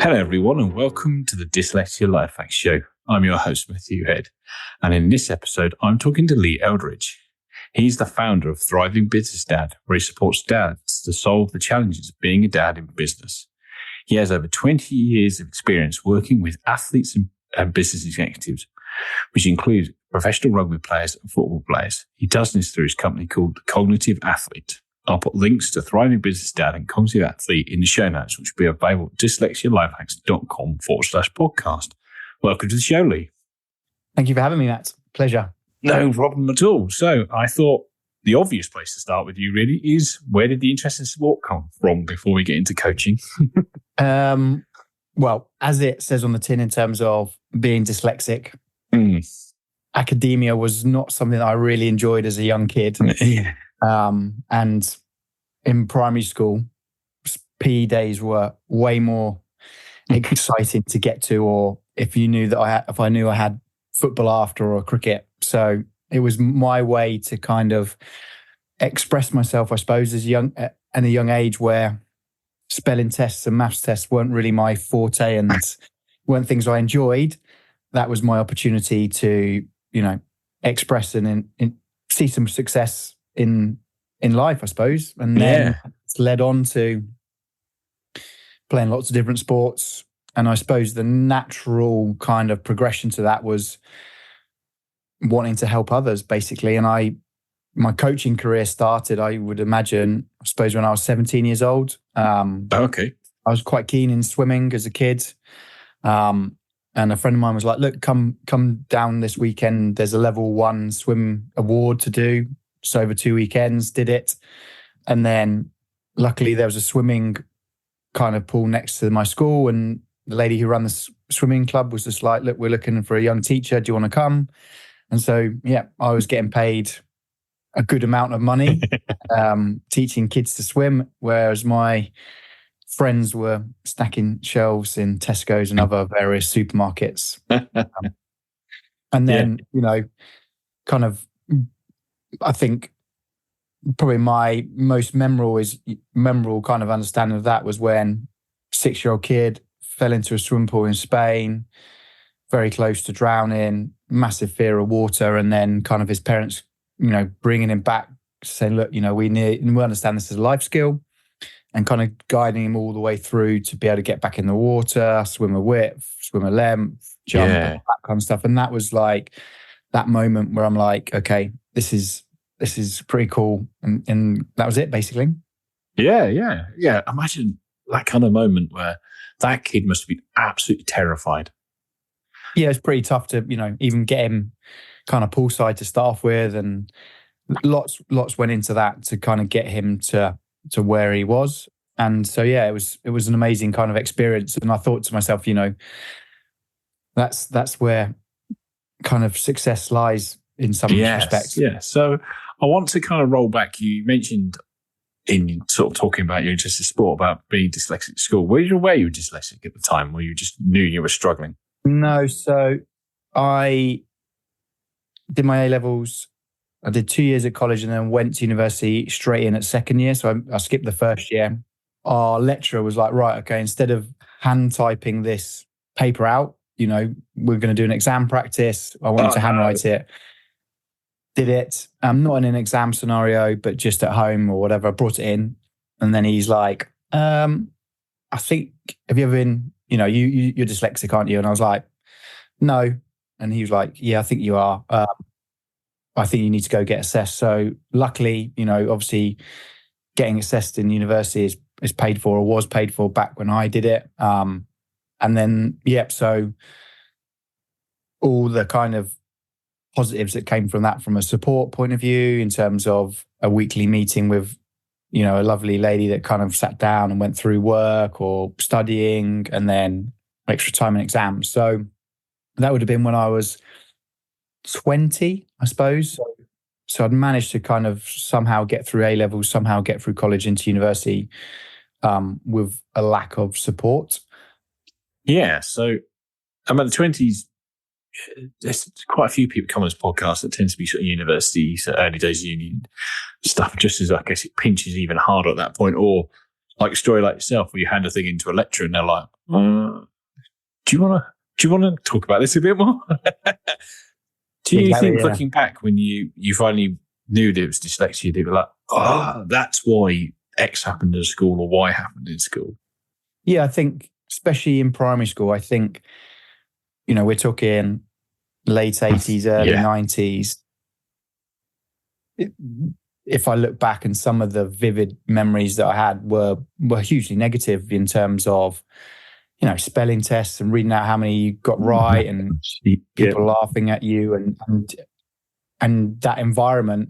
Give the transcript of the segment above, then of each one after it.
Hello everyone and welcome to the Dyslexia Life Hacks Show. I'm your host Matthew Head, and in this episode I'm talking to Lee Eldridge. He's the founder of Thriving Business Dad, where he supports dads to solve the challenges of being a dad in business. He has over 20 years of experience working with athletes and business executives, which include professional rugby players and football players. He does this through his company called The Cognitive Athlete. I'll put links to Thriving Business Dad and Cognitive Athlete in the show notes, which will be available at dyslexialifehacks.com/podcast. Welcome to the show, Lee. Thank you for having me, Matt. Pleasure. No problem at all. So I thought the obvious place to start with you really is, where did the interest in sport come from before we get into coaching? Well, as it says on the tin in terms of being dyslexic, academia was not something that I really enjoyed as a young kid. Yeah. And in primary school, PE days were way more exciting to get to, or if I knew I had football after or cricket. So it was my way to kind of express myself, I suppose, at a young age, where spelling tests and maths tests weren't really my forte and weren't things I enjoyed. That was my opportunity to, express and see some success in life, I suppose. And then it's led on to playing lots of different sports. And I suppose the natural kind of progression to that was wanting to help others, basically. And my coaching career started, I would imagine, I suppose, when I was 17 years old. Okay. I was quite keen in swimming as a kid. And a friend of mine was like, look, come down this weekend. There's a level 1 swim award to do. So over 2 weekends, did it. And then luckily there was a swimming kind of pool next to my school. And the lady who ran the swimming club was just like, look, we're looking for a young teacher. Do you want to come? And so, I was getting paid a good amount of money teaching kids to swim, whereas my friends were stacking shelves in Tesco's and other various supermarkets. And then, kind of, I think probably my most memorable kind of understanding of that was when 6-year-old kid fell into a swimming pool in Spain, very close to drowning, massive fear of water, and then kind of his parents, bringing him back, saying, look, we understand this is a life skill, and kind of guiding him all the way through to be able to get back in the water, swim a width, swim a length, jump, that kind of stuff. And that was like that moment where I'm like, okay, this is pretty cool. And that was it, basically. Yeah. Imagine that kind of moment where that kid must have been absolutely terrified. Yeah, it's pretty tough to, even get him kind of poolside to start off with. And lots went into that to kind of get him to where he was. And so, it was an amazing kind of experience. And I thought to myself, that's where kind of success lies in some respects. Yeah. So I want to kind of roll back. You mentioned in sort of talking about your interest in sport, about being dyslexic at school. Were you aware you were dyslexic at the time, or you just knew you were struggling? No. So I did my A-levels. I did 2 years at college and then went to university straight in at second year. So I skipped the first year. Our lecturer was like, right, okay, instead of hand typing this paper out, we're going to do an exam practice. I wanted to handwrite it. Did it. Not in an exam scenario, but just at home or whatever. I brought it in. And then he's like, I think, have you ever been, you're dyslexic, aren't you? And I was like, no. And he was like, yeah, I think you are. I think you need to go get assessed. So luckily, obviously getting assessed in university is paid for, or was paid for back when I did it. And then, so all the kind of positives that came from that, from a support point of view, in terms of a weekly meeting with, a lovely lady that kind of sat down and went through work or studying, and then extra time in exams. So that would have been when I was 20, I suppose. So I'd managed to kind of somehow get through A-levels, somehow get through college into university with a lack of support. Yeah. So I'm in the 20s. There's quite a few people come on this podcast that tend to be sort of university, so early days uni stuff, just as I guess it pinches even harder at that point, or like a story like yourself where you hand a thing into a lecturer and they're like, do you want to talk about this a bit more? Do you think, looking back, when you finally knew that it was dyslexia, you were like, that's why X happened in school or Y happened in school? Yeah, I think, especially in primary school, I think, we're talking late 80s, early 90s. If I look back, and some of the vivid memories that I had were hugely negative in terms of, spelling tests and reading out how many you got right and people laughing at you, and that environment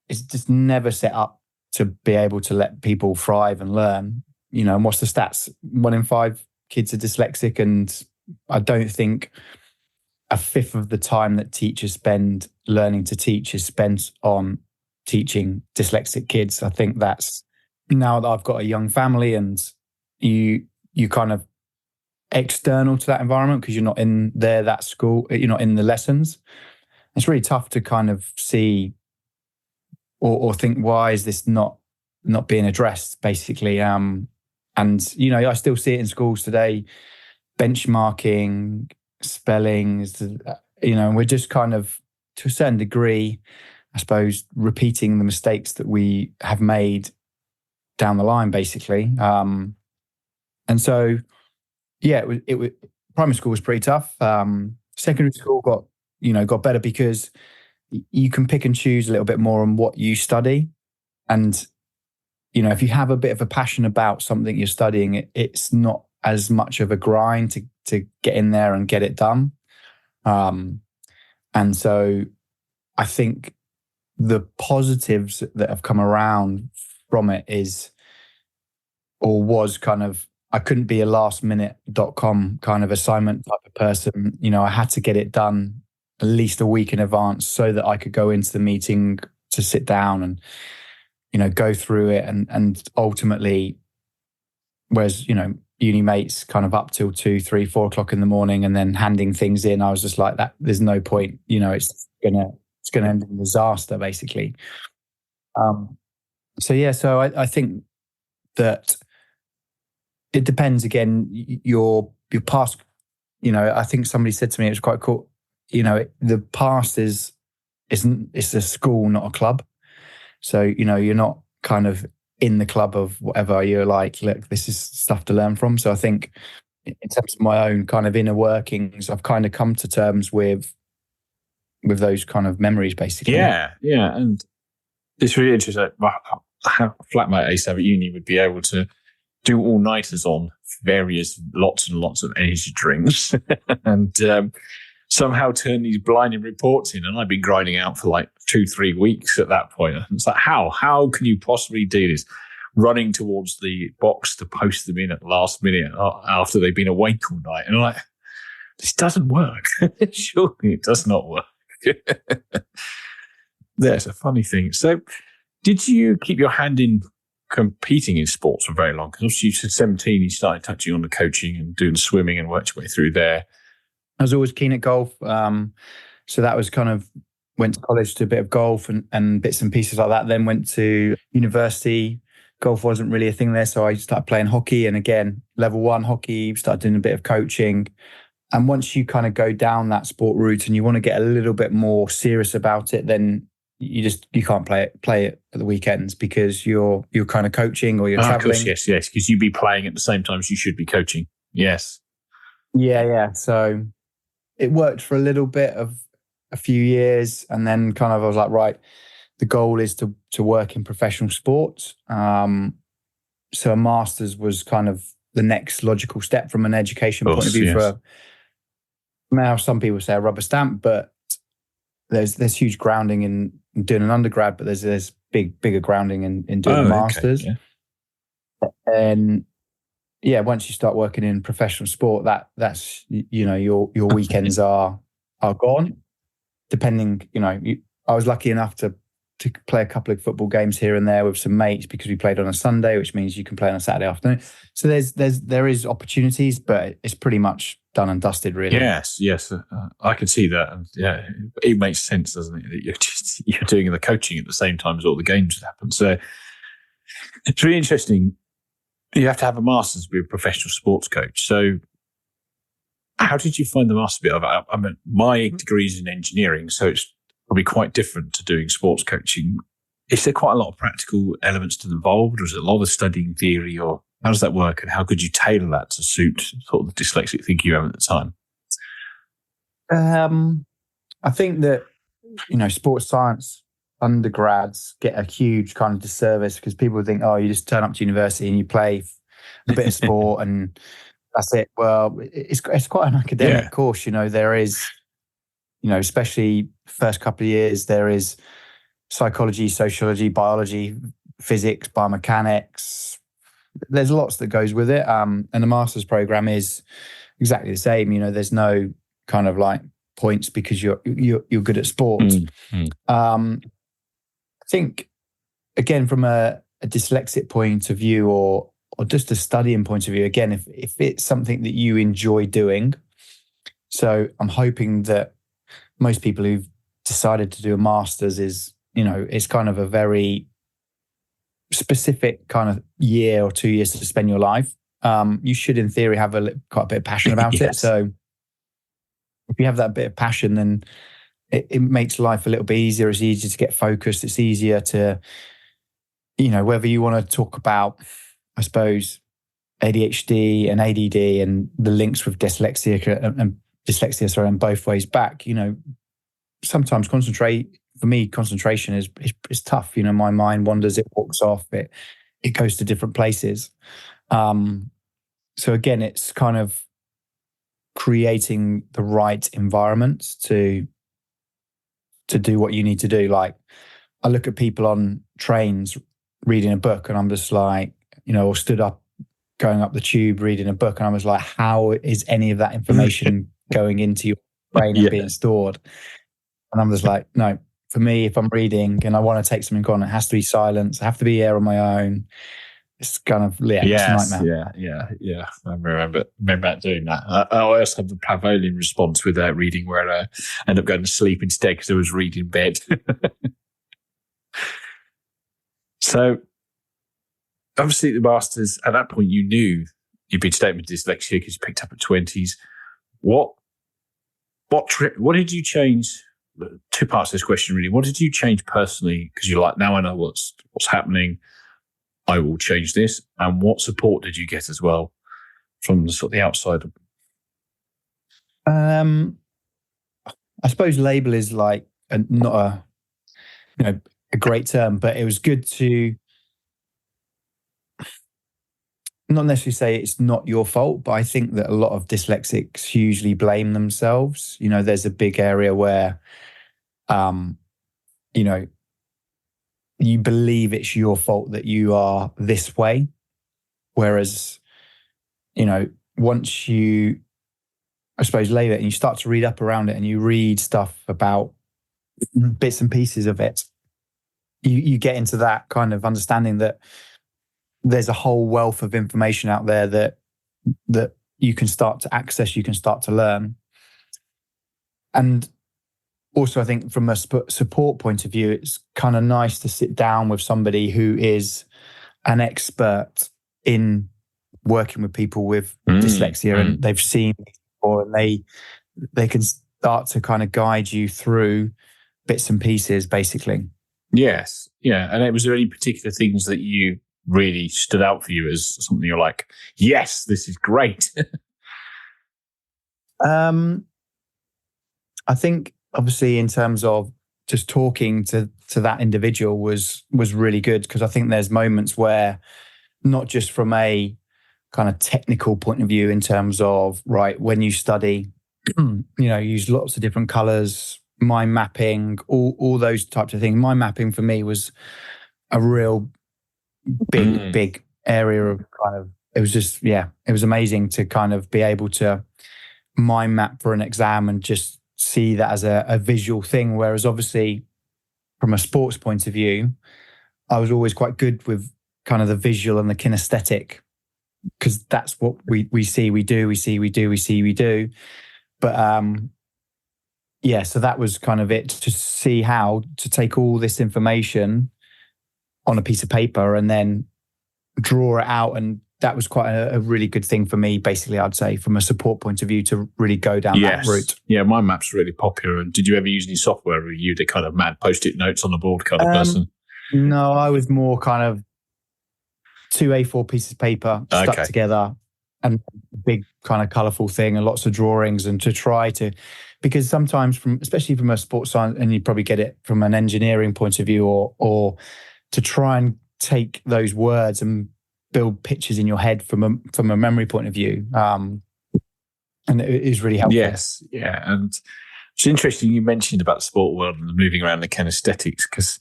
is just never set up to be able to let people thrive and learn. And what's the stats? 1 in 5 kids are dyslexic, and I don't think a fifth of the time that teachers spend learning to teach is spent on teaching dyslexic kids. I think that's, now that I've got a young family and you kind of external to that environment because you're not in there, that school, you're not in the lessons. It's really tough to kind of see or think, why is this not being addressed, basically. And, I still see it in schools today, benchmarking, spellings, and we're just kind of, to a certain degree, I suppose, repeating the mistakes that we have made down the line, basically. And so, yeah, it was primary school was pretty tough. Secondary school got better because you can pick and choose a little bit more on what you study. And, if you have a bit of a passion about something you're studying, it's not as much of a grind to get in there and get it done. And so I think the positives that have come around from it was kind of, I couldn't be a lastminute.com kind of assignment type of person. I had to get it done at least a week in advance so that I could go into the meeting to sit down and, go through it. And ultimately, whereas, uni mates kind of up till 2, 3, 4 o'clock in the morning and then handing things in, I was just like, that there's no point, it's going to end in disaster, basically. So I think that it depends. Again, your past, I think somebody said to me, it was quite cool, the past it's a school, not a club. So, you're not kind of in the club of whatever. You're like, look, this is stuff to learn from. So I think in terms of my own kind of inner workings, I've kind of come to terms with those kind of memories, basically. Yeah. And it's really interesting. My flatmate I used to have at uni would be able to do all-nighters on various lots and lots of energy drinks and somehow turn these blinding reports in. And I'd been grinding out for like 2-3 weeks at that point. And it's like, how can you possibly do this? Running towards the box to post them in at the last minute after they've been awake all night. And I'm like, this doesn't work. Surely it does not work. That's a funny thing. So did you keep your hand in competing in sports for very long? Because obviously you said 17, you started touching on the coaching and doing swimming and worked your way through there. I was always keen at golf. So that was kind of, went to college to a bit of golf and bits and pieces like that. Then went to university. Golf wasn't really a thing there. So I started playing hockey. And again, level 1 hockey, started doing a bit of coaching. And once you kind of go down that sport route and you want to get a little bit more serious about it, then you can't play it at the weekends because you're kind of coaching or you're traveling. Of course, yes, because you'd be playing at the same time as you should be coaching. Yes. Yeah. So it worked for a little bit of a few years, and then kind of I was like, right, the goal is to work in professional sports. So a master's was kind of the next logical step from an education point of view. Yes. For now, some people say a rubber stamp, but there's huge grounding in doing an undergrad, but there's bigger grounding in doing a master's. Okay, yeah. And yeah, once you start working in professional sport, that's your weekends are gone. Depending, I was lucky enough to play a couple of football games here and there with some mates because we played on a Sunday, which means you can play on a Saturday afternoon. So there is opportunities, but it's pretty much done and dusted, really. Yes. I can see that, and yeah, it makes sense, doesn't it? That you're doing the coaching at the same time as all the games happen. So it's really interesting. You have to have a master's to be a professional sports coach. So how did you find the master bit of it? I mean, my degree is in engineering, so it's probably quite different to doing sports coaching. Is there quite a lot of practical elements to involved, or is it a lot of studying theory, or how does that work? And how could you tailor that to suit sort of the dyslexic thinking you have at the time? I think that, sports science undergrads get a huge kind of disservice because people think, oh, you just turn up to university and you play a bit of sport and that's it. Well, it's quite an academic course. There is, especially first couple of years, there is psychology, sociology, biology, physics, biomechanics. There's lots that goes with it. And the master's program is exactly the same. There's no kind of like points because you're good at sports. I think, again, from a dyslexic point of view or just a studying point of view, again, if it's something that you enjoy doing, so I'm hoping that most people who've decided to do a master's is, it's kind of a very specific kind of year or 2 years to spend your life. You should, in theory, have quite a bit of passion about it. So if you have that bit of passion, then it makes life a little bit easier. It's easier to get focused. It's easier to, whether you want to talk about, I suppose, ADHD and ADD and the links with dyslexia and both ways back. Sometimes for me, concentration is tough. My mind wanders, it walks off, it goes to different places. So again, it's kind of creating the right environment to do what you need to do. Like, I look at people on trains reading a book and I'm just like, or stood up going up the tube reading a book and I was like, how is any of that information going into your brain and being stored? And I'm just like, no, for me, if I'm reading and I want to take something on, it has to be silence. I have to be here on my own. It's kind of, it's a nightmare. Yeah. I remember doing that. I always had the Pavlovian response with reading where I end up going to sleep instead because I was reading in bed. So, obviously, the masters, at that point, you knew you'd been statement dyslexia because you picked up at 20s. What did you change? Two parts of this question, really. What did you change personally? Because you're like, now I know what's happening. I will change this. And what support did you get as well from the sort of the outside? I suppose label is like not a great term, but it was good to not necessarily say it's not your fault, but I think that a lot of dyslexics usually blame themselves. There's a big area where, you believe it's your fault that you are this way. Whereas, once you, I suppose, label it and you start to read up around it and you read stuff about bits and pieces of it, you get into that kind of understanding that there's a whole wealth of information out there that you can start to access, you can start to learn. And also, I think from a support point of view, it's kind of nice to sit down with somebody who is an expert in working with people with dyslexia and they've seen it before and they can start to kind of guide you through bits and pieces, basically. Yes. Yeah. And was there any particular things that you really stood out for you as something you're like, yes, this is great? I think obviously in terms of just talking to that individual was really good, because I think there's moments where, not just from a kind of technical point of view in terms of, right, when you study, use lots of different colors, mind mapping, all those types of things. Mind mapping for me was a real big area of kind of, it was just, it was amazing to kind of be able to mind map for an exam and just see that as a visual thing. Whereas obviously from a sports point of view, I was always quite good with kind of the visual and the kinesthetic, because that's what we see, we do. But so that was kind of it, to see how to take all this information on a piece of paper and then draw it out and that was quite a really good thing for me, basically, I'd say, from a support point of view, to really go down that route. Yeah, mind maps really popular. And did you ever use any software? Were you the kind of mad post-it notes on the board kind of person? No, I was more kind of 2 A4 pieces of paper stuck together, and a big kind of colourful thing, and lots of drawings, and to try to, because sometimes especially from a sports science, and you probably get it from an engineering point of view, or to try and take those words and build pictures in your head from a memory point of view. And it is really helpful. Yes, yeah. And it's interesting you mentioned about the sport world and moving around the kinesthetics, because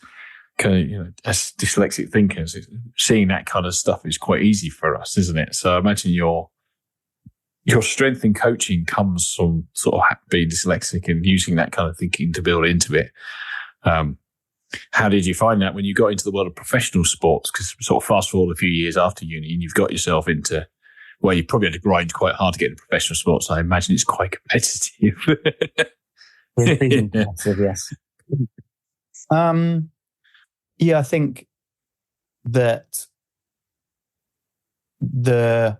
as dyslexic thinkers, seeing that kind of stuff is quite easy for us, isn't it? So I imagine your strength in coaching comes from sort of being dyslexic and using that kind of thinking to build into it. How did you find that when you got into the world of professional sports? Because sort of fast forward a few years after uni and you've got yourself into, well, you probably had to grind quite hard to get into professional sports. I imagine it's quite competitive. It's competitive, yes. Yeah, I think that the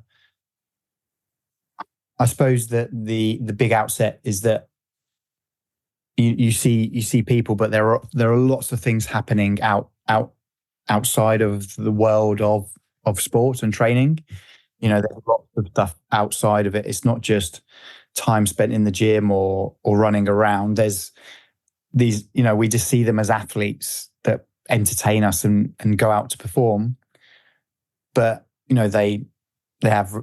big outset is that you see people, but there are lots of things happening outside of the world of sport and training. There's lots of stuff outside of it. It's not just time spent in the gym or running around. There's these, we just see them as athletes that entertain us and go out to perform. But, they have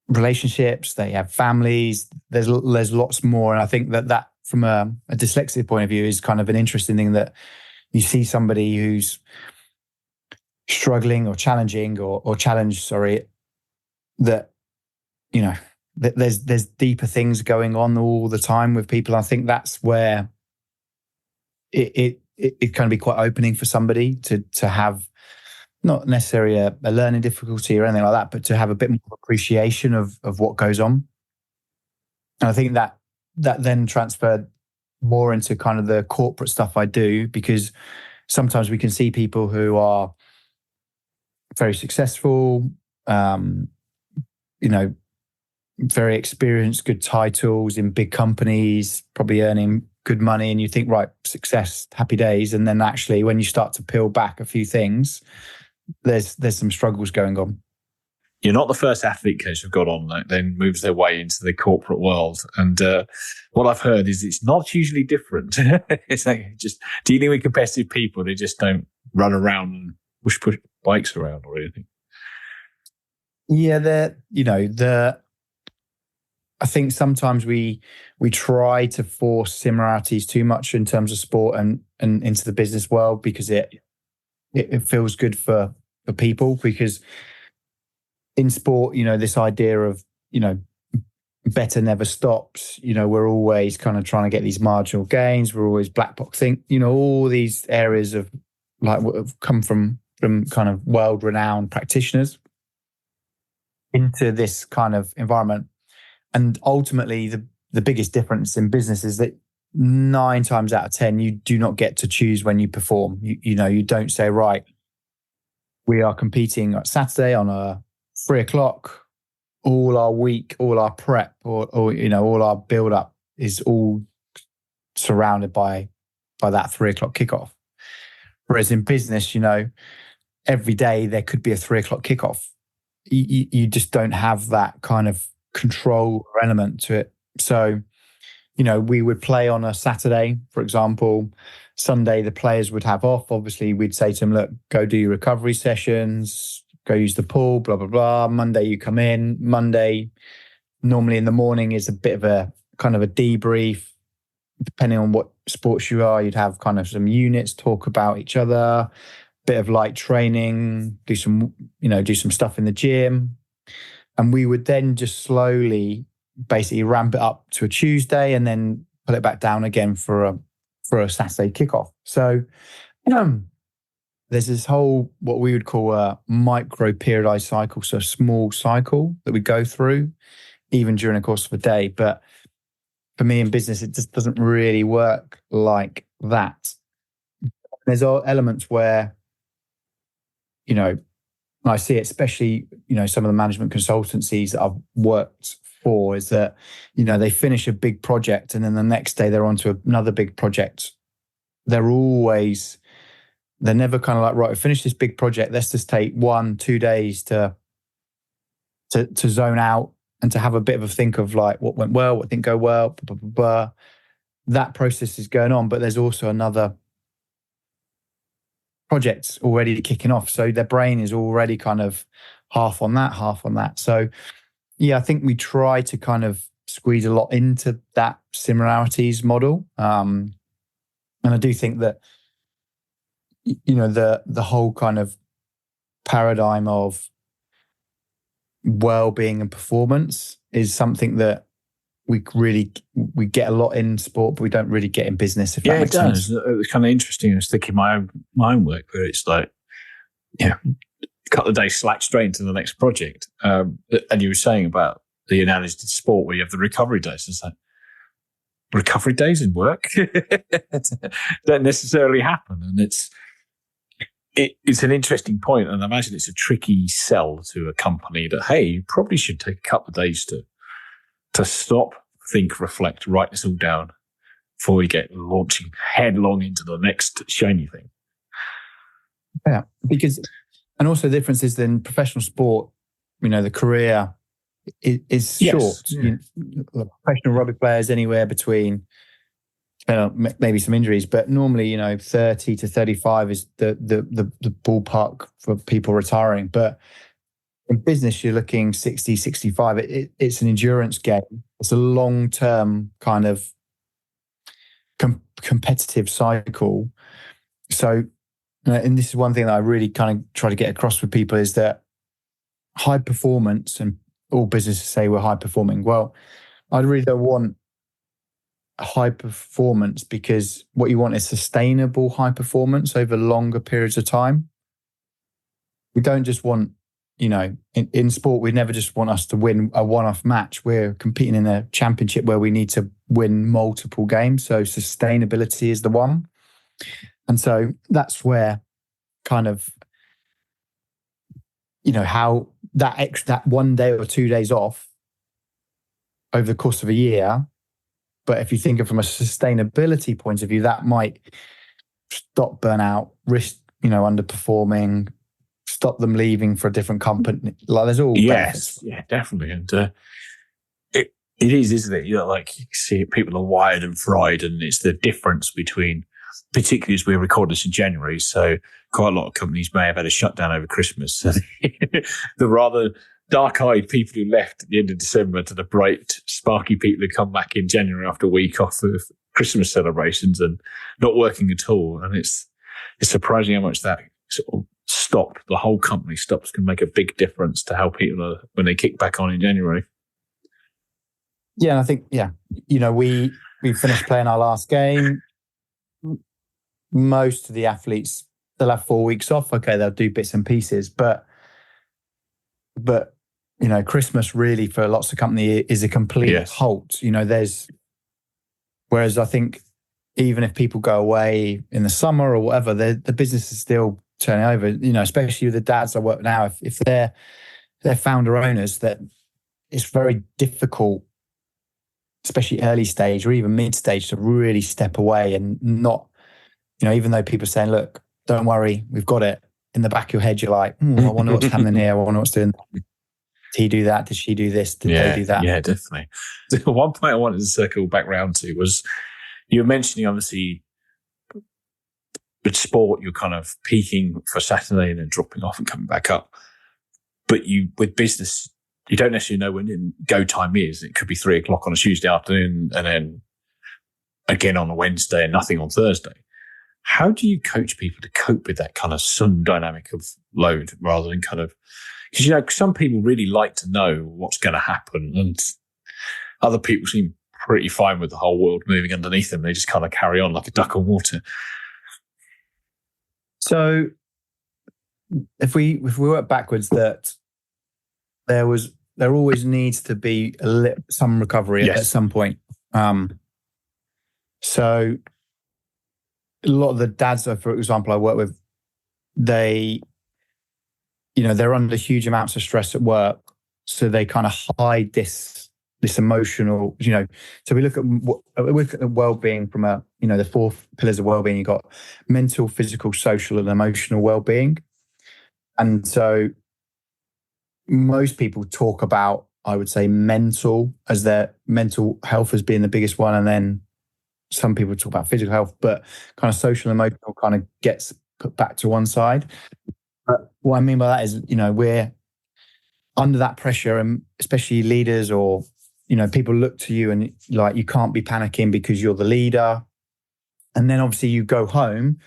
relationships, they have families, there's lots more. And I think that from a dyslexic point of view is kind of an interesting thing, that you see somebody who's struggling or challenging or challenged, that, that there's deeper things going on all the time with people. I think that's where it can be quite opening for somebody to have not necessarily a learning difficulty or anything like that, but to have a bit more appreciation of what goes on. And I think that then transferred more into kind of the corporate stuff I do, because sometimes we can see people who are very successful, very experienced, good titles in big companies, probably earning good money, and you think, right, success, happy days. And then actually when you start to peel back a few things, there's some struggles going on. You're not the first athlete coach who've got on that then moves their way into the corporate world. And what I've heard is it's not usually different. It's like just dealing with competitive people. They just don't run around and push bikes around or anything. Yeah, I think sometimes we try to force similarities too much in terms of sport and into the business world, because it feels good for people. Because in sport, this idea of, better never stops. We're always kind of trying to get these marginal gains. We're always black box think, all these areas of like what have come from kind of world-renowned practitioners into this kind of environment. And ultimately, the biggest difference in business is that 9 times out of 10, you do not get to choose when you perform. You don't say, right, we are competing on Saturday on a 3:00. All our week, all our prep, or all our build up is all surrounded by that 3:00 kickoff. Whereas in business, every day there could be a 3:00 kickoff. You just don't have that kind of control or element to it. So, we would play on a Saturday, for example. Sunday, the players would have off. Obviously, we'd say to them, look, go do your recovery sessions, go use the pool, blah, blah, blah. Monday, you come in. Monday, normally in the morning, is a bit of a kind of a debrief. Depending on what sports you are, you'd have kind of some units, talk about each other, bit of light training, do some stuff in the gym. And we would then just slowly basically ramp it up to a Tuesday and then pull it back down again for a Saturday kickoff. So there's this whole, what we would call a micro periodized cycle, so a small cycle that we go through even during the course of a day. But for me in business, it just doesn't really work like that. There's all elements where, I see it, especially, some of the management consultancies that I've worked for, is that, they finish a big project and then the next day they're on to another big project. They're never kind of like, right, we finished this big project. Let's just take 1-2 days to zone out and to have a bit of a think of like what went well, what didn't go well, blah, blah, blah, blah. That process is going on, but there's also another project already kicking off. So their brain is already kind of half on that. So yeah, I think we try to kind of squeeze a lot into that similarities model. And I do think that, the whole kind of paradigm of well-being and performance is something that we get a lot in sport, but we don't really get in business. If that makes sense. It was kind of interesting. I was thinking my own work, where it's like, a couple of days slack straight into the next project. And you were saying about the analogy to sport, where you have the recovery days. It's like, recovery days in work don't necessarily happen, and it's an interesting point, and I imagine it's a tricky sell to a company that, hey, you probably should take a couple of days to stop, think, reflect, write this all down before we get launching headlong into the next shiny thing. Yeah, and also the difference is in professional sport, the career is short. Yeah. Professional rugby players anywhere between, maybe some injuries, but normally, 30 to 35 is the ballpark for people retiring. But in business, you're looking 60, 65. It's an endurance game. It's a long-term kind of competitive cycle. So, and this is one thing that I really kind of try to get across with people, is that high performance, and all businesses say we're high performing. Well, I really don't want high performance, because what you want is sustainable high performance over longer periods of time. We don't just want, in sport, we never just want us to win a one-off match. We're competing in a championship where we need to win multiple games. So sustainability is the one. And so that's where kind of, how that 1 day or 2 days off over the course of a year. But if you think of from a sustainability point of view, that might stop burnout, risk, underperforming, stop them leaving for a different company. Like, there's all benefits. Yeah, definitely. And it is, isn't it? Like, you see people are wired and fried, and it's the difference between, particularly as we're recording this in January, so quite a lot of companies may have had a shutdown over Christmas. So the rather dark-eyed people who left at the end of December to the bright, sparky people who come back in January after a week off of Christmas celebrations and not working at all. And it's surprising how much that sort of stopped. The whole company stops can make a big difference to how people are when they kick back on in January. Yeah, and I think, we finished playing our last game. Most of the athletes, they'll have 4 weeks off. Okay, they'll do bits and pieces, but Christmas really for lots of company is a complete halt. Whereas I think even if people go away in the summer or whatever, the business is still turning over. Especially with the dads I work with now, if they're founder owners, that it's very difficult, especially early stage or even mid stage, to really step away and not, even though people are saying, look, don't worry, we've got it. In the back of your head, you're like, I wonder what's happening here. I wonder what's doing. Did he do that? Did she do this? Did they do that? Yeah, definitely. So one point I wanted to circle back round to was, you were mentioning, obviously, with sport, you're kind of peaking for Saturday and then dropping off and coming back up. But with business, you don't necessarily know when go time is. It could be 3:00 on a Tuesday afternoon and then again on a Wednesday and nothing on Thursday. How do you coach people to cope with that kind of sudden dynamic of load rather than kind of, because, some people really like to know what's going to happen, and other people seem pretty fine with the whole world moving underneath them. They just kind of carry on like a duck on water. So if we work backwards, that there always needs to be some recovery at some point. So a lot of the dads, for example, I work with, they they're under huge amounts of stress at work, so they kind of hide this emotional, so we look at the well-being from the 4 pillars of well-being. You've got mental, physical, social, and emotional well-being. And so most people talk about, I would say, mental as their mental health as being the biggest one. And then some people talk about physical health, but kind of social and emotional kind of gets put back to one side. But what I mean by that is, we're under that pressure, and especially leaders or, people look to you and like, you can't be panicking because you're the leader. And then obviously you go home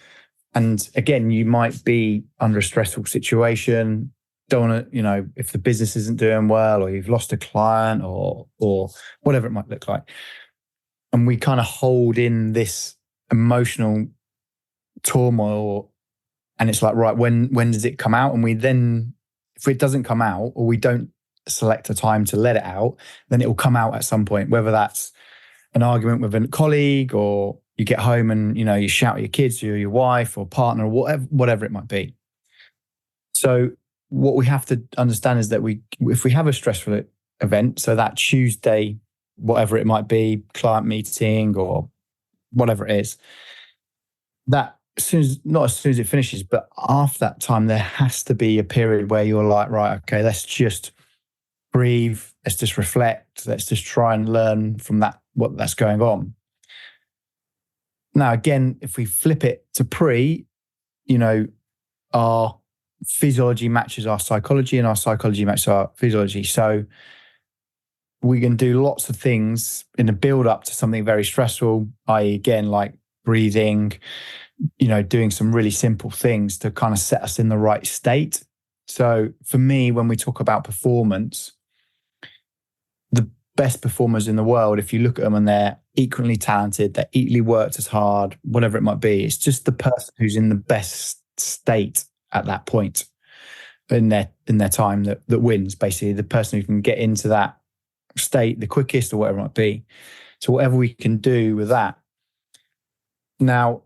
and again, you might be under a stressful situation. Don't want to, if the business isn't doing well or you've lost a client or whatever it might look like. And we kind of hold in this emotional turmoil, and it's like, right, when does it come out? And we then, if it doesn't come out or we don't select a time to let it out, then it will come out at some point, whether that's an argument with a colleague or you get home and, you shout at your kids or your wife or partner or whatever it might be. So what we have to understand is that if we have a stressful event, so that Tuesday, whatever it might be, client meeting or whatever it is, that not as soon as it finishes, but after that time, there has to be a period where you're like, right, okay, let's just breathe, let's just reflect, let's just try and learn from that's going on. Now, again, if we flip it to pre, our physiology matches our psychology and our psychology matches our physiology. So we can do lots of things in the build up to something very stressful, i.e. again, like breathing, doing some really simple things to kind of set us in the right state. So for me, when we talk about performance, the best performers in the world, if you look at them and they're equally talented, they're equally worked as hard, whatever it might be, it's just the person who's in the best state at that point in their time that wins, basically, the person who can get into that state the quickest or whatever it might be. So whatever we can do with that. Now,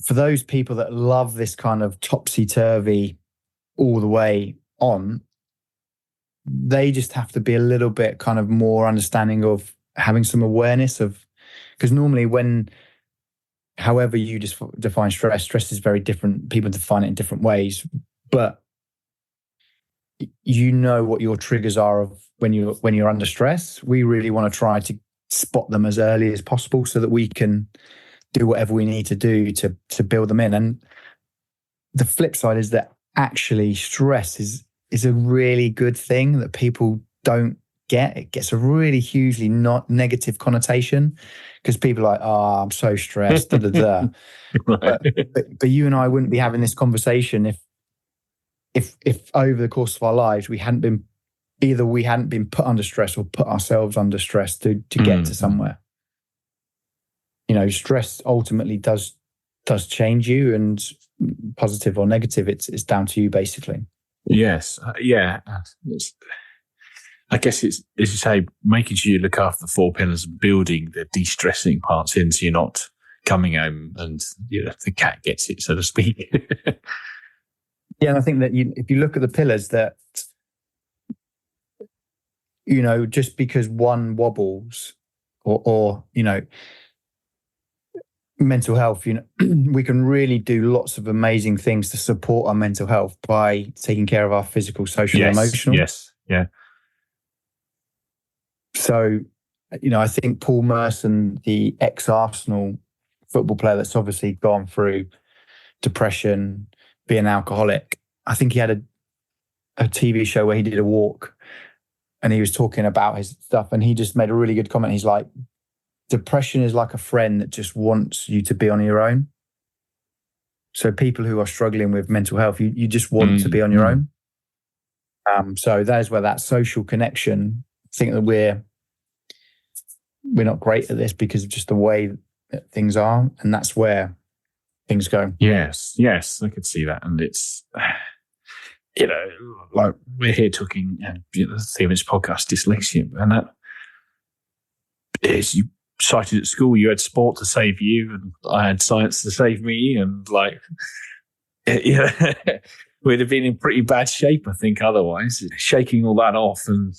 for those people that love this kind of topsy-turvy all the way on, they just have to be a little bit kind of more understanding of having some awareness of, because normally however you just define stress is very different. People define it in different ways, but what your triggers are of when you're under stress. We really want to try to spot them as early as possible so that we can do whatever we need to do to build them in. And the flip side is that actually stress is a really good thing that people don't get. It gets a really hugely not negative connotation because people are like, oh, I'm so stressed, da, da, da. Right. But you and I wouldn't be having this conversation if over the course of our lives we hadn't been put under stress or put ourselves under stress to get to somewhere. Stress ultimately does change you, and positive or negative, it's down to you, basically. Yes. Yeah. I guess it's, as you say, making sure you look after the 4 pillars and building the de-stressing parts in, so you're not coming home and the cat gets it, so to speak. Yeah, and I think that if you look at the pillars, that just because one wobbles or mental health, we can really do lots of amazing things to support our mental health by taking care of our physical, social, and emotional. Yes, yeah. So, I think Paul Merson, the ex-Arsenal football player that's obviously gone through depression, being an alcoholic, I think he had a TV show where he did a walk and he was talking about his stuff, and he just made a really good comment. He's like, depression is like a friend that just wants you to be on your own. So people who are struggling with mental health, you just want to be on your own. So that's where that social connection, I think that we're not great at this because of just the way that things are, and that's where things go. Yes, I could see that. And it's, like we're here talking, the theme of this podcast, dyslexia, and that is, you cited at school, you had sport to save you, and I had science to save me, and like, we'd have been in pretty bad shape, I think, otherwise. Shaking all that off and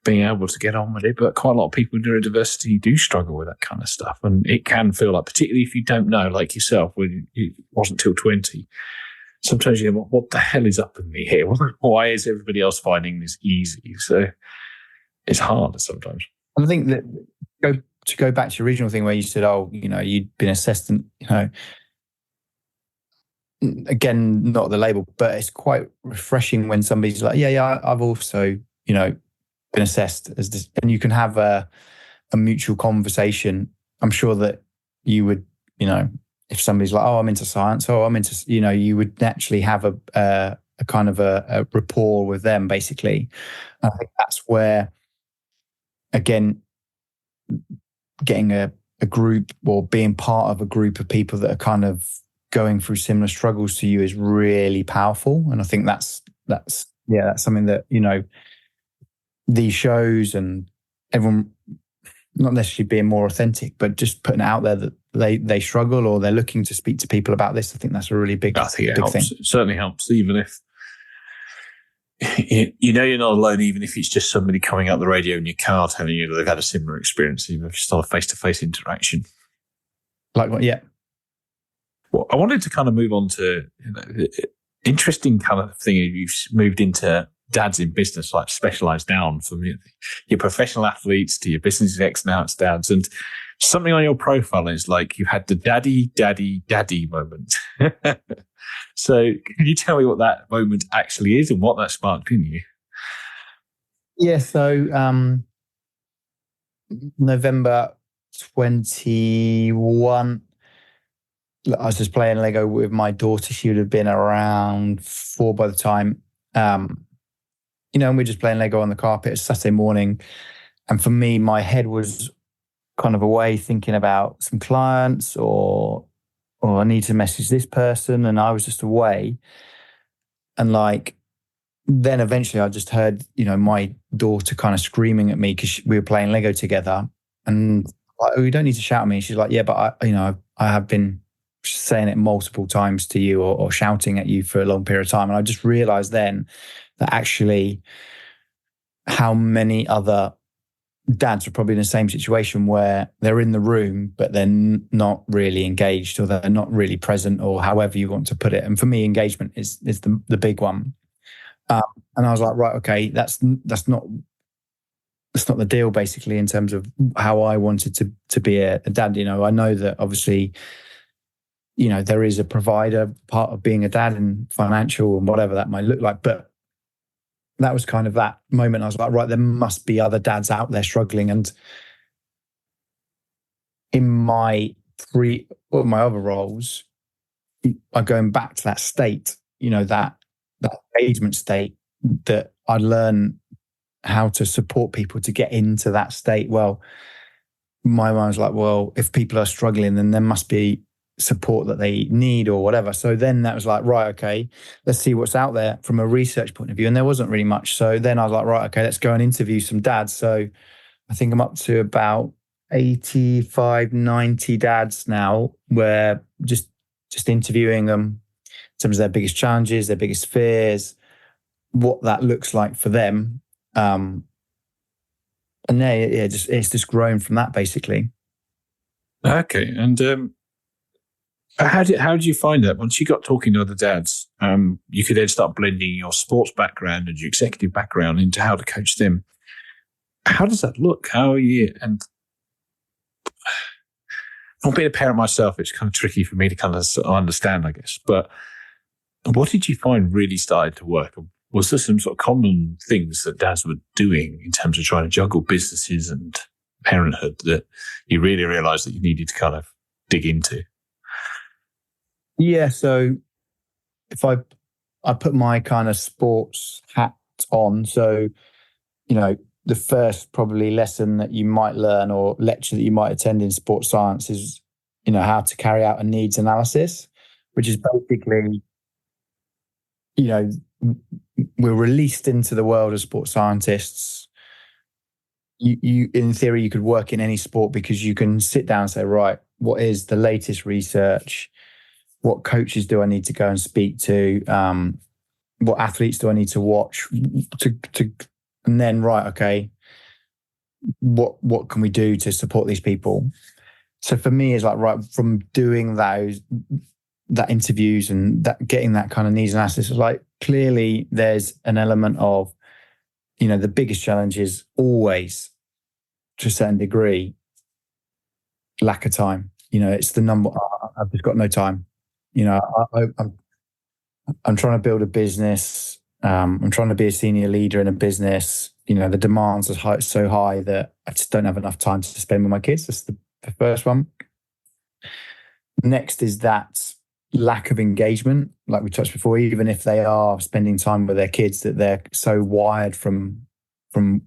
being able to get on with it. But quite a lot of people with neurodiversity do struggle with that kind of stuff. And it can feel like, particularly if you don't know, like yourself, when it wasn't till 20, sometimes you go, what the hell is up with me here? Why is everybody else finding this easy? So it's hard sometimes. And I think that to go back to your original thing where you said, you'd been assessed and, again, not the label, but it's quite refreshing when somebody's like, I've also, been assessed as this, and you can have a mutual conversation. I'm sure that you would, if somebody's like, I'm into science, I'm into, you would naturally have a kind of a rapport with them, basically. I think that's where, again, getting a group or being part of a group of people that are kind of going through similar struggles to you is really powerful. And I think that's something that, these shows and everyone not necessarily being more authentic, but just putting it out there that they struggle or they're looking to speak to people about this. I think that's a really big, I think it big helps. thing. It certainly helps, even if you're not alone, even if it's just somebody coming up the radio in your car telling you that they've had a similar experience, even if it's not a face-to-face interaction. Like what? Yeah. Well, I wanted to kind of move on to interesting kind of thing. You've moved into dads in business, like specialised down from your professional athletes to your business execs, now it's dads. And something on your profile is like you had the daddy moment. So can you tell me what that moment actually is and what that sparked in you? Yeah, so November 21, I was just playing Lego with my daughter. She would have been around 4 by the time. And we're just playing Lego on the carpet. It's Saturday morning. And for me, my head was kind of away thinking about some clients or I need to message this person. And I was just away. And then eventually I just heard, my daughter kind of screaming at me because we were playing Lego together. And you don't need to shout at me. She's like, yeah, but I have been saying it multiple times to you or shouting at you for a long period of time. And I just realized then that actually how many other dads are probably in the same situation where they're in the room, but they're not really engaged or they're not really present or however you want to put it. And for me, engagement is the big one. And I was like, right, okay, that's not the deal basically in terms of how I wanted to be a dad. I know that obviously, there is a provider part of being a dad and financial and whatever that might look like. But that was kind of that moment. I was like, right, there must be other dads out there struggling. And in my other roles, I'm going back to that state, that engagement state that I learn how to support people to get into that state. Well, my mind was like, well, if people are struggling, then there must be support that they need or whatever. So then that was like, right, okay, let's see what's out there from a research point of view. And there wasn't really much. So then I was like, right, okay, let's go and interview some dads. So I think I'm up to about 85, 90 dads now, where just interviewing them in terms of their biggest challenges, their biggest fears, what that looks like for them. And it's just grown from that basically. Okay. And how did you find that once you got talking to other dads? You could then start blending your sports background and your executive background into how to coach them. How does that look? How are you? And not being a parent myself, it's kind of tricky for me to kind of understand, I guess. But what did you find really started to work? Was there some sort of common things that dads were doing in terms of trying to juggle businesses and parenthood that you really realized that you needed to kind of dig into? Yeah, so if I put my kind of sports hat on, so, the first probably lesson that you might learn or lecture that you might attend in sports science is, how to carry out a needs analysis, which is basically, we're released into the world as sports scientists. You in theory, you could work in any sport because you can sit down and say, right, what is the latest research? What coaches do I need to go and speak to? what athletes do I need to watch and then, right, okay, what can we do to support these people? So for me, it's like, right, from doing that interviews and that getting that kind of needs analysis, it's like, clearly there's an element of, the biggest challenge is always, to a certain degree, lack of time. It's the number. I've just got no time. I'm trying to build a business. I'm trying to be a senior leader in a business. The demands are so high that I just don't have enough time to spend with my kids. That's the first one. Next is that lack of engagement, like we touched before. Even if they are spending time with their kids, that they're so wired from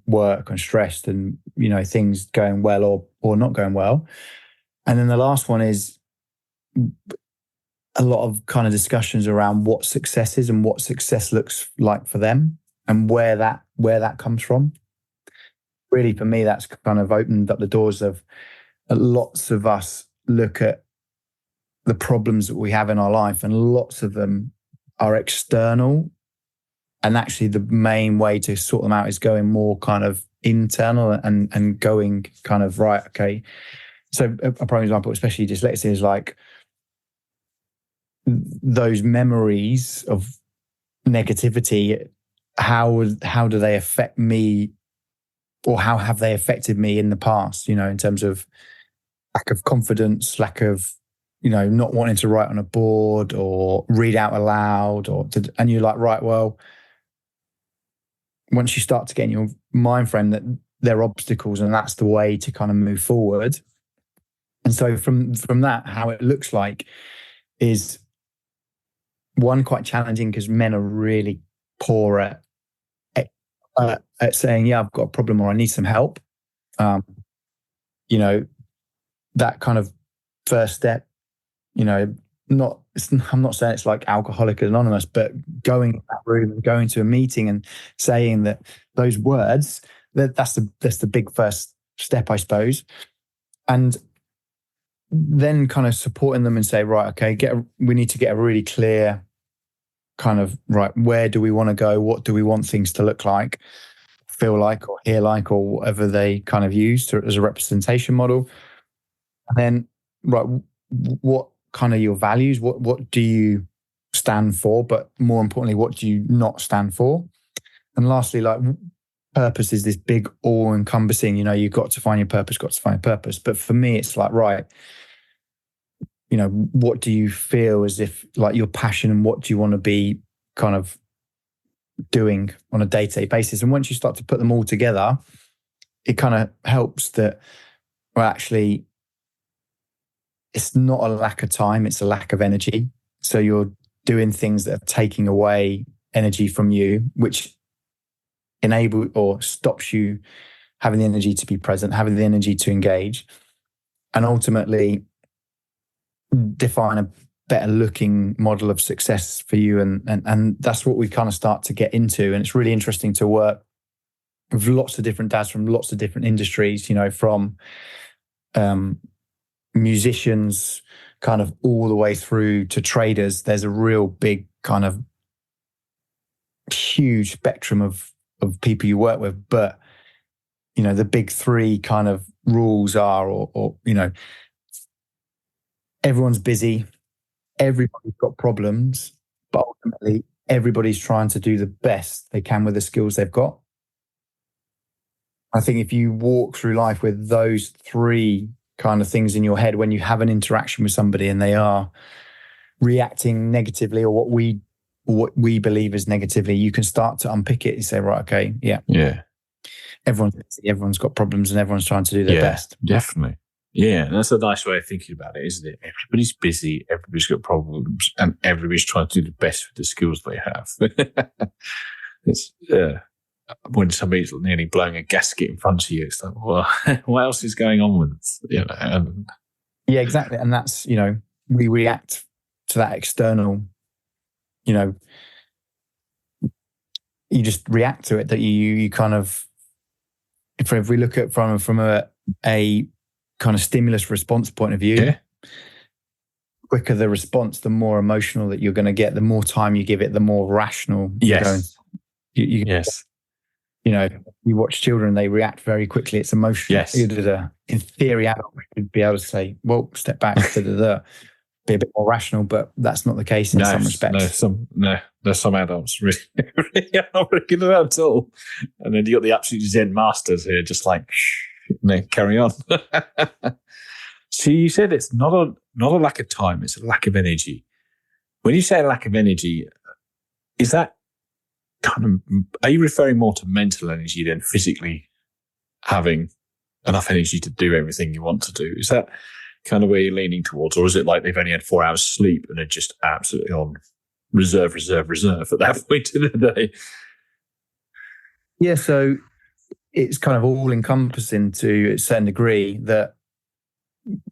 work and stressed, and things going well or not going well. And then the last one is a lot of kind of discussions around what success is and what success looks like for them, and where that comes from. Really, for me, that's kind of opened up the doors of lots of us look at the problems that we have in our life, and lots of them are external. And actually, the main way to sort them out is going more kind of internal and going kind of, right, okay. So a prime example, especially dyslexia, is like those memories of negativity. How do they affect me, or how have they affected me in the past? In terms of lack of confidence, lack of not wanting to write on a board or read out aloud, and you're like, right, well, once you start to get in your mind frame that there are obstacles and that's the way to kind of move forward. And so from that, how it looks like is, one, quite challenging, because men are really poor at saying, yeah, I've got a problem or I need some help. That kind of first step, I'm not saying it's like Alcoholics Anonymous, but going in that room and going to a meeting and saying that those words, that's the big first step, I suppose. And then kind of supporting them and say, right, okay, we need to get a really clear kind of, right, where do we want to go? What do we want things to look like, feel like, or hear like, or whatever they kind of use as a representation model. And then, right, what kind of your values? What do you stand for? But more importantly, what do you not stand for? And lastly, like, purpose is this big all-encompassing, you've got to find your purpose, But for me, it's like, right, what do you feel as if like your passion, and what do you want to be kind of doing on a day-to-day basis? And once you start to put them all together, it kind of helps that, well, actually, it's not a lack of time, it's a lack of energy. So you're doing things that are taking away energy from you, which enable or stops you having the energy to be present, having the energy to engage, and ultimately define a better looking model of success for you. And that's what we kind of start to get into. And it's really interesting to work with lots of different dads from lots of different industries, from musicians kind of all the way through to traders. There's a real big kind of huge spectrum of people you work with. But, the big three kind of rules are, or everyone's busy, everybody's got problems, but ultimately everybody's trying to do the best they can with the skills they've got. I think if you walk through life with those three kind of things in your head, when you have an interaction with somebody and they are reacting negatively, or what we believe is negatively, you can start to unpick it and say, right, okay, yeah, everyone's got problems and everyone's trying to do their best. Definitely. Yeah, that's a nice way of thinking about it, isn't it? Everybody's busy, everybody's got problems, and everybody's trying to do the best with the skills they have. It's when somebody's nearly blowing a gasket in front of you, it's like, well, what else is going on with it? Yeah, exactly. And that's, we react to that external, you just react to it, that you kind of, if we look at from a kind of stimulus response point of view, quicker the response, the more emotional that you're going to get. The more time you give it, the more rational you're going. Yes. You know, you watch children, they react very quickly. It's emotional. Yes. In theory, adults should be able to say, well, step back, be a bit more rational, but that's not the case in some respects. There's some adults really, really not really good at that at all. And then you got the absolute Zen masters here, just like, carry on. So you said it's not a lack of time, it's a lack of energy. When you say a lack of energy, is that are you referring more to mental energy than physically having enough energy to do everything you want to do? Is that kind of where you're leaning towards? Or is it like they've only had 4 hours sleep and are just absolutely on reserve at that point in the day? Yeah, so it's kind of all encompassing to a certain degree that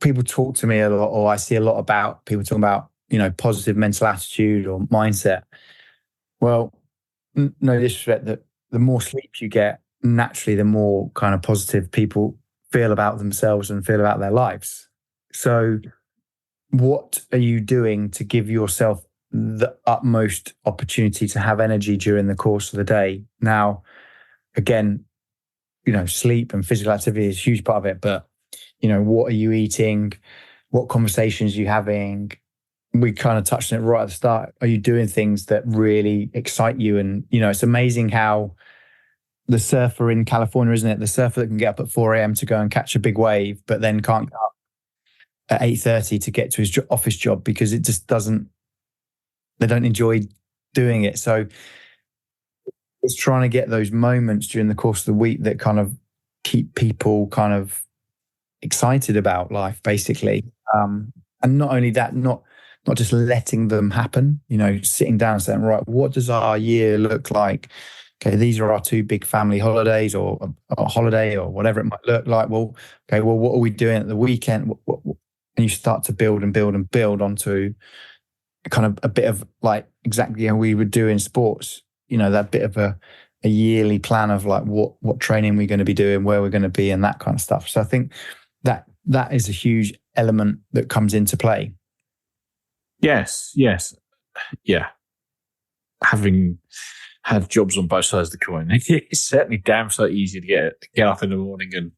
people talk to me a lot, or I see a lot about people talking about, positive mental attitude or mindset. Well, no disrespect, that the more sleep you get, naturally, the more kind of positive people feel about themselves and feel about their lives. So what are you doing to give yourself the utmost opportunity to have energy during the course of the day? Now, again, sleep and physical activity is a huge part of it, but, what are you eating? What conversations are you having? We kind of touched on it right at the start. Are you doing things that really excite you? And, it's amazing how the surfer in California, isn't it? The surfer that can get up at 4 a.m. to go and catch a big wave, but then can't get up at 8:30 to get to his office job because it just they don't enjoy doing it. So it's trying to get those moments during the course of the week that kind of keep people kind of excited about life, basically. And not only that, not just letting them happen, sitting down and saying, right, what does our year look like? Okay, these are our 2 big family holidays or a holiday or whatever it might look like. Well, okay, what are we doing at the weekend? And you start to build and build and build onto kind of a bit of like exactly how we would do in sports, that bit of a yearly plan of like what training we're going to be doing, where we're going to be and that kind of stuff. So I think that is a huge element that comes into play. Yes. Yeah. Having had jobs on both sides of the coin, it's certainly damn so easy to get up in the morning and,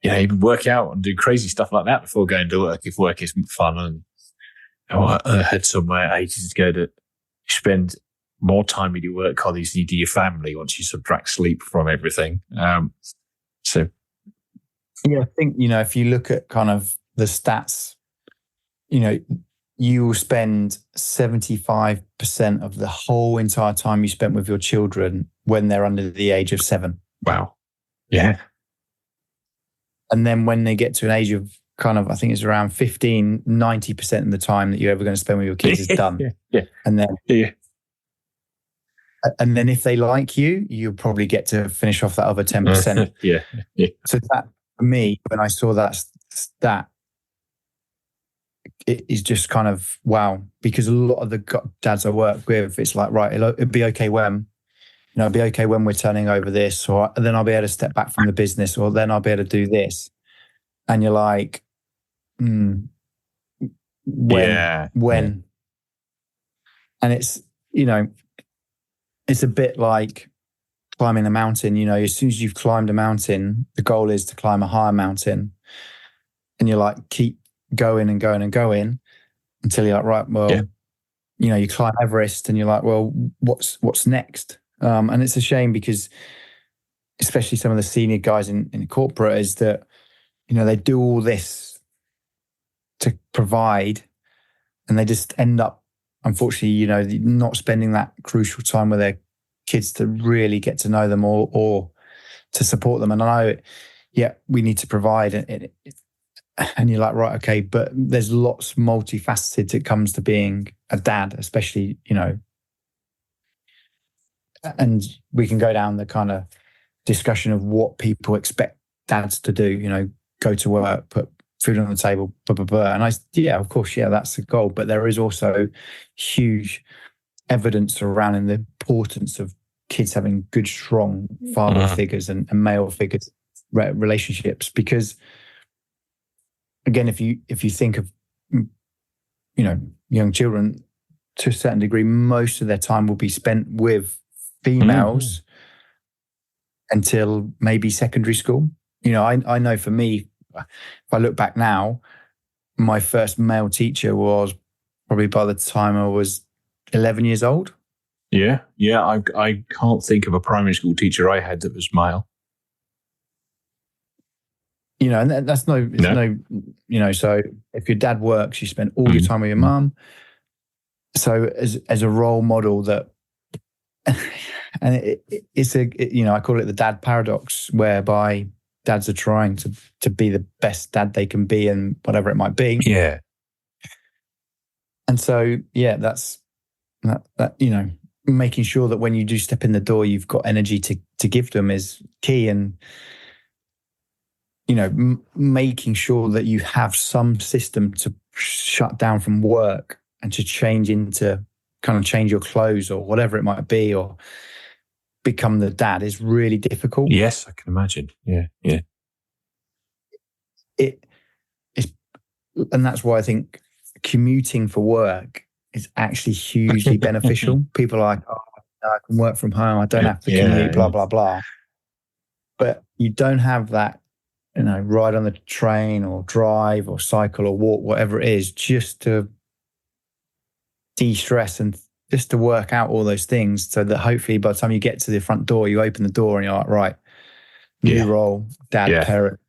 even work out and do crazy stuff like that before going to work, if work isn't fun. And I heard somewhere ages ago that you spend more time with your work colleagues than you do your family once you subtract sleep from everything. So. Yeah, I think, if you look at kind of the stats, you will spend 75% of the whole entire time you spent with your children when they're under the age of 7. Wow. Yeah. And then when they get to an age of kind of, I think it's around 15, 90% of the time that you're ever going to spend with your kids is done. Yeah. And then if they like you, you'll probably get to finish off that other 10%. Yeah. So that, for me, when I saw that stat, it is just kind of wow, because a lot of the dads I work with, it's like, right, it'll be okay when, it'll be okay when we're turning over this, or then I'll be able to step back from the business, or then I'll be able to do this. And you're like, when? And it's, it's a bit like climbing a mountain. As soon as you've climbed a mountain, the goal is to climb a higher mountain. And you're like, keep going and going and going until you're like, right, well, you climb Everest and you're like, well, what's next? And it's a shame because especially some of the senior guys in corporate is that, they do all this to provide and they just end up, unfortunately, not spending that crucial time with their kids to really get to know them or to support them. And I know, we need to provide it. And you're like, right, okay, but there's lots multifaceted that comes to being a dad, especially, and we can go down the kind of discussion of what people expect dads to do, go to work, put food on the table, blah, blah, blah. And of course, that's the goal. But there is also huge evidence around the importance of kids having good, strong father figures and male figures, relationships, because again, if you think of young children, to a certain degree, most of their time will be spent with females until maybe secondary school. I know for me, if I look back now, my first male teacher was probably by the time I was 11 years old. Yeah. I can't think of a primary school teacher I had that was male. And that's so if your dad works, you spend all your time with your mum. So as a role model that, and I call it the dad paradox, whereby dads are trying to be the best dad they can be and whatever it might be. Yeah. And so, that's that, making sure that when you do step in the door, you've got energy to give them is key. And, making sure that you have some system to shut down from work and to change your clothes or whatever it might be, or become the dad is really difficult. Yes, I can imagine. Yeah. And that's why I think commuting for work is actually hugely beneficial. People are like, I can work from home. I don't have to commute, blah, blah, blah. But you don't have that, ride on the train or drive or cycle or walk, whatever it is, just to de-stress and just to work out all those things, so that hopefully by the time you get to the front door, you open the door and you're like, right, new role, dad, parent,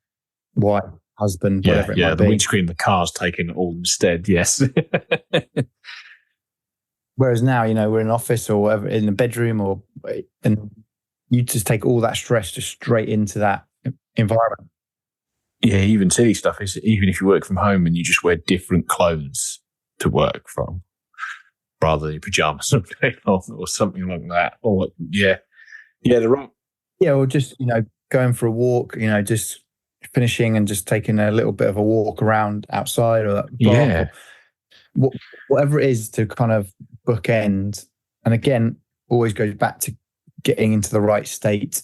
wife, husband, whatever it might be. The windscreen of the car's taken it all instead, yes. Whereas now, we're in an office or whatever, in a bedroom, and you just take all that stress just straight into that environment. Yeah, even silly stuff is, even if you work from home and you just wear different clothes to work from, rather than your pajamas or something like that. Or the wrong. Yeah, or just going for a walk. Just finishing and just taking a little bit of a walk around outside or that block, or whatever it is to kind of bookend. And again, always goes back to getting into the right state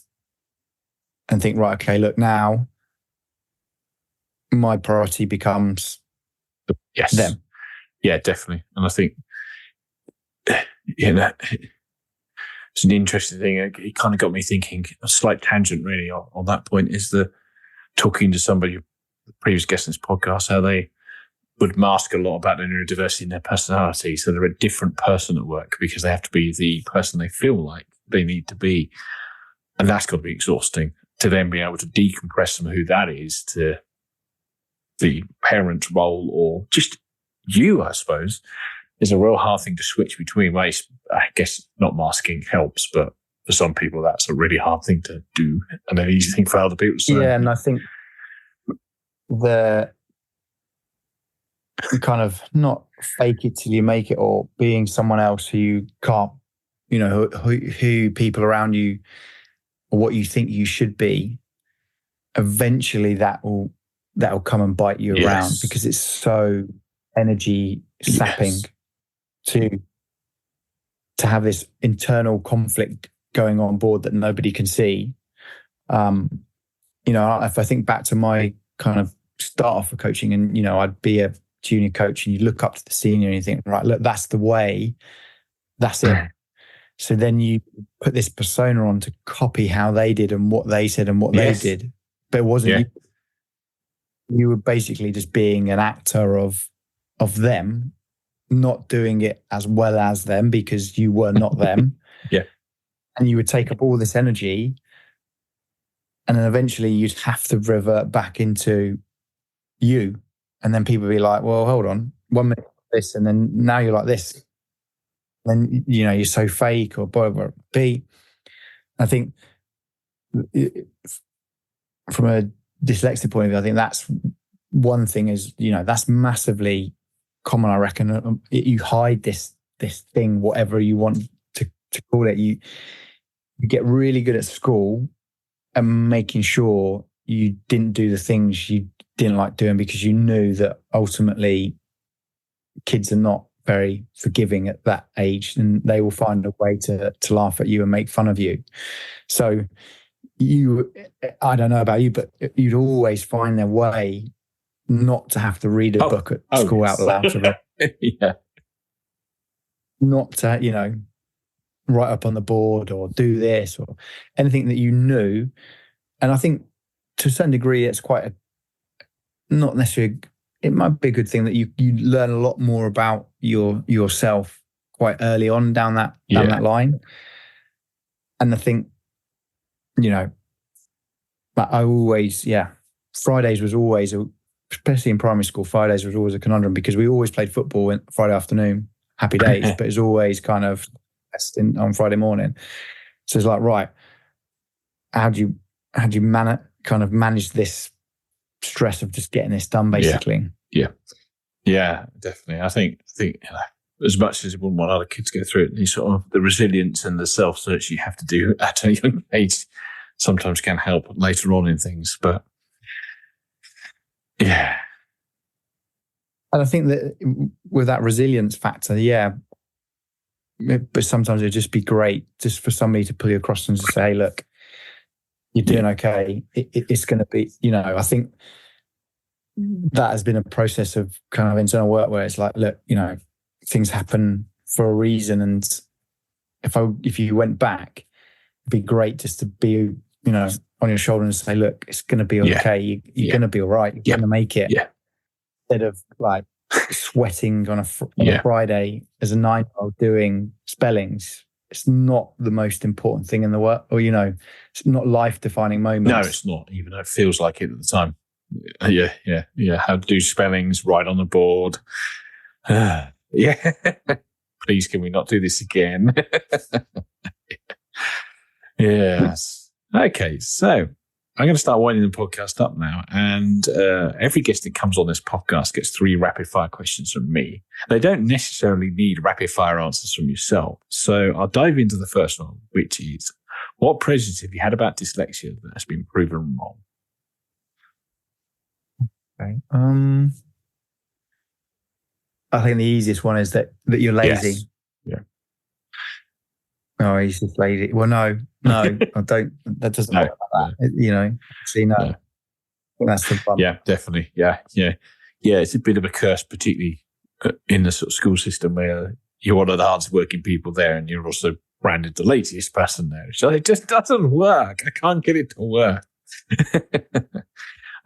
and think, right, okay, look, now my priority becomes them. Yeah, definitely. And I think, it's an interesting thing. It kind of got me thinking, a slight tangent really on that point, is the talking to somebody, the previous guest in this podcast, how they would mask a lot about their neurodiversity in their personality. So they're a different person at work because they have to be the person they feel like they need to be. And that's got to be exhausting, to then be able to decompress from who that is to the parent role, or just you, I suppose, is a real hard thing to switch between. I guess not masking helps, but for some people, that's a really hard thing to do and an easy thing for other people. So. Yeah, and I think the kind of not fake it till you make it, or being someone else who you can't, who people around you, or what you think you should be, eventually that'll come and bite you around, because it's so energy sapping to have this internal conflict going on board that nobody can see. If I think back to my kind of start off of coaching, and I'd be a junior coach, and you look up to the senior and you think, right, look, that's the way, that's it. So then you put this persona on to copy how they did and what they said and what they did, but it wasn't you. You were basically just being an actor of them, not doing it as well as them because you were not them. And you would take up all this energy, and then eventually you'd have to revert back into you. And then people would be like, well, hold on, 1 minute this, and then now you're like this. Then, you're so fake, or whatever it be. I think from a dyslexic point of view, I think that's one thing is, that's massively common, I reckon. You hide this thing, whatever you want to call it. You get really good at school and making sure you didn't do the things you didn't like doing, because you knew that ultimately kids are not very forgiving at that age, and they will find a way to laugh at you and make fun of you. So I don't know about you, but you'd always find their way not to have to read a book at school out loud to Yeah. Not to, write up on the board or do this or anything that you knew. And I think to a certain degree, it's quite not necessarily, it might be a good thing that you learn a lot more about yourself quite early on down that line. And I think, but I always, Fridays was always, especially in primary school, Fridays was always a conundrum because we always played football Friday afternoon, happy days, but it's always kind of on Friday morning. So it's like, right, how do you manage this stress of just getting this done, basically? Yeah, definitely. I think as much as you wouldn't want other kids to go through it, sort of the resilience and the self-search you have to do at a young age sometimes can help later on in things. But yeah. And I think that with that resilience factor, but sometimes it'd just be great just for somebody to pull you across and just say, hey, look, you're doing okay. It's going to be, I think that has been a process of kind of internal work where it's like, look, things happen for a reason. And if you went back, it'd be great just to be, on your shoulder and say, look, it's going to be okay. You're going to be all right. You're going to make it. Yeah. Instead of like sweating on a Friday as a 9-year-old doing spellings, it's not the most important thing in the world, or it's not life-defining moments. No, it's not, even though it feels like it at the time. Yeah. How to do spellings right on the board. Yeah. Please, can we not do this again? Yes. Okay, so I'm going to start winding the podcast up now. And every guest that comes on this podcast gets 3 rapid-fire questions from me. They don't necessarily need rapid-fire answers from yourself. So I'll dive into the first one, which is, what prejudice have you had about dyslexia that has been proven wrong? Okay. I think the easiest one is that you're lazy. Yes. Yeah. Oh, he's just lazy. Well, no, I don't. That doesn't work like that. See, no. I think that's the fun. Yeah, definitely. Yeah. It's a bit of a curse, particularly in the sort of school system where you're one of the hardest working people there, and you're also branded the laziest person there. So it just doesn't work. I can't get it to work.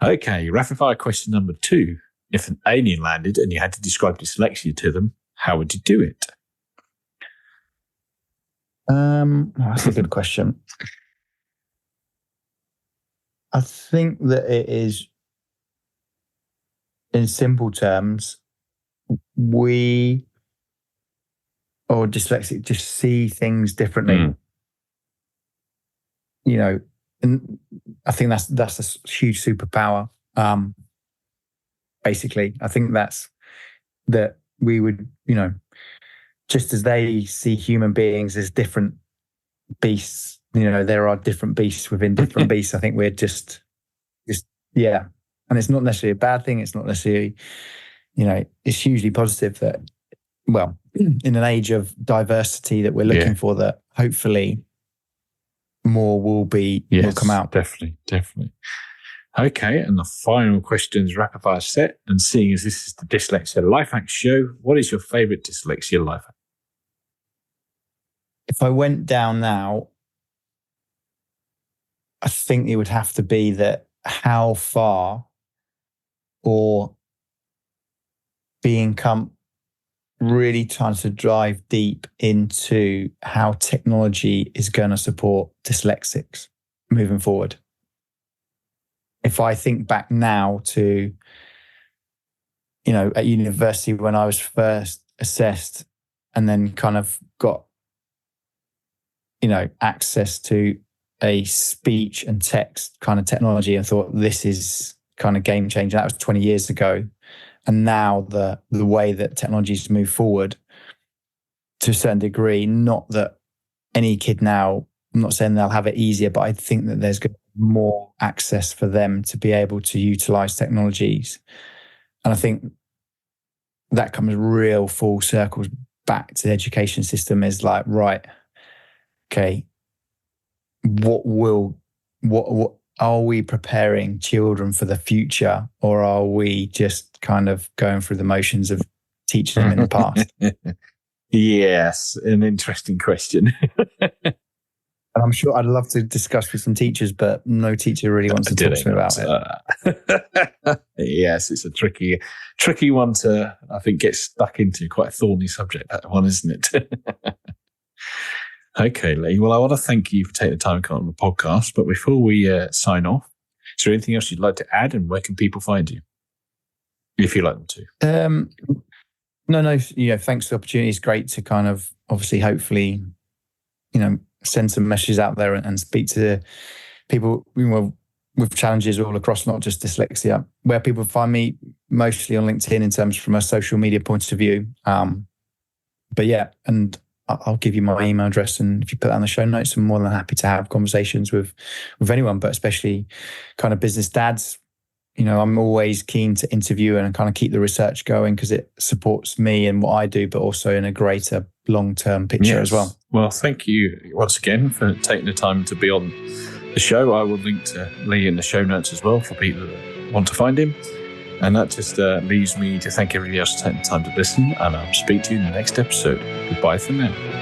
Okay, rapid fire question number 2. If an alien landed and you had to describe dyslexia to them, how would you do it? That's a good question. I think that it is, in simple terms, we or dyslexic just see things differently. And I think that's a huge superpower. Basically, I think that's that we would, just as they see human beings as different beasts, there are different beasts within different beasts. I think we're just, and it's not necessarily a bad thing. It's not necessarily, it's hugely positive that, well, in an age of diversity that we're looking for, that hopefully more will come out. Definitely. Okay, and the final question is rapid fire set. And seeing as this is the Dyslexia Life Hack Show, what is your favourite dyslexia life hack? If I went down now, I think it would have to be that how far or really trying to drive deep into how technology is going to support dyslexics moving forward. If I think back now to, at university when I was first assessed and then kind of got, access to a speech and text kind of technology and thought this is kind of game changer. That was 20 years ago. And now the way that technologies move forward to a certain degree, not that any kid now, I'm not saying they'll have it easier, but I think that there's going to be more access for them to be able to utilize technologies. And I think that comes real full circles back to the education system is like, right, okay, what are we preparing children for the future, or are we just kind of going through the motions of teaching them in the past? Yes, an interesting question. And I'm sure I'd love to discuss with some teachers, but no teacher really wants to talk to me about it. Yes, it's a tricky one to, I think, get stuck into. Quite a thorny subject, that one, isn't it? Okay, Lee. Well, I want to thank you for taking the time to come on the podcast. But before we sign off, is there anything else you'd like to add, and where can people find you, if you'd like them to? No. Thanks for the opportunity. It's great to kind of, obviously, hopefully, send some messages out there and speak to people with challenges all across, not just dyslexia. Where people find me, mostly on LinkedIn in terms from a social media point of view. But yeah, and I'll give you my email address, and if you put that in the show notes, I'm more than happy to have conversations with anyone, but especially kind of business dads. I'm always keen to interview and kind of keep the research going because it supports me and what I do, but also in a greater long-term picture as well. Well, thank you once again for taking the time to be on the show. I will link to Lee in the show notes as well for people that want to find him. And that just leaves me to thank everybody else for taking the time to listen, and I'll speak to you in the next episode. Goodbye for now.